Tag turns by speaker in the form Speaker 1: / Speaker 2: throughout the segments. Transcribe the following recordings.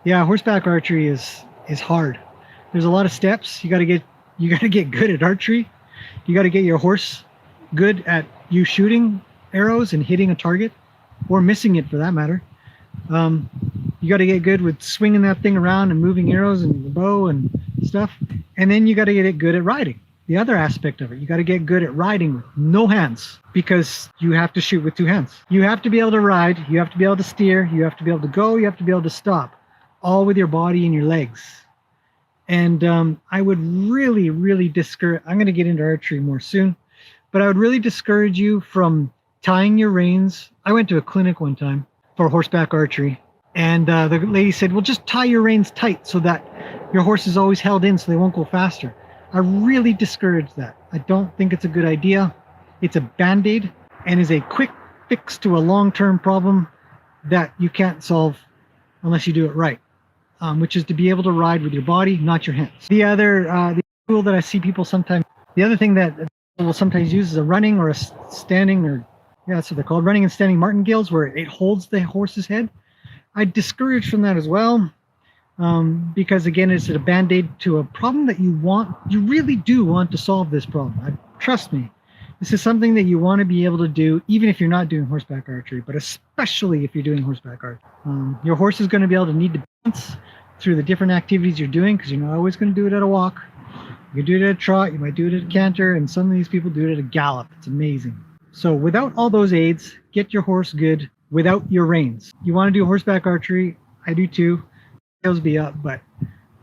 Speaker 1: Yeah, horseback archery is hard. There's a lot of steps. You got to get good at archery. You got to get your horse good at you shooting arrows and hitting a target, or missing it for that matter. Um, you got to get good with swinging that thing around and moving arrows and the bow and stuff. And then you got to get it good at riding. The other aspect of it, you got to get good at riding with no hands, because you have to shoot with two hands. You have to be able to ride, you have to be able to steer, you have to be able to go, you have to be able to stop, all with your body and your legs. And I would really, really discourage, I'm going to get into archery more soon, but I would really discourage you from tying your reins. I went to a clinic one time for horseback archery, and the lady said, well, just tie your reins tight so that your horse is always held in so they won't go faster. I really discourage that. I don't think it's a good idea. It's a band-aid and is a quick fix to a long-term problem that you can't solve unless you do it right, which is to be able to ride with your body, not your hands. The tool that I see people sometimes, the other thing that people will sometimes use is a running or a standing, or yeah, that's what they're called, running and standing martingales, where it holds the horse's head. I discourage from that as well, because again, it's a band-aid to a problem that you really do want to solve this problem. Trust me, this is something that you want to be able to do, even if you're not doing horseback archery, but especially if you're doing horseback archery. Your horse is going to be able to need to balance through the different activities you're doing, because you're not always going to do it at a walk. You can do it at a trot, you might do it at a canter, and some of these people do it at a gallop. It's amazing. So without all those aids, get your horse good without your reins. You want to do horseback archery, I do too. Those be up, but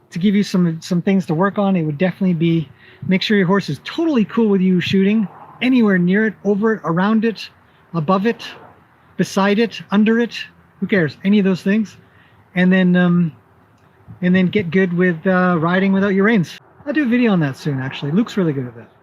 Speaker 1: to give you some things to work on, it would definitely be, make sure your horse is totally cool with you shooting anywhere near it, over it, around it, above it, beside it, under it, who cares, any of those things. And then get good with riding without your reins. I'll do a video on that soon, actually. Luke's really good at that.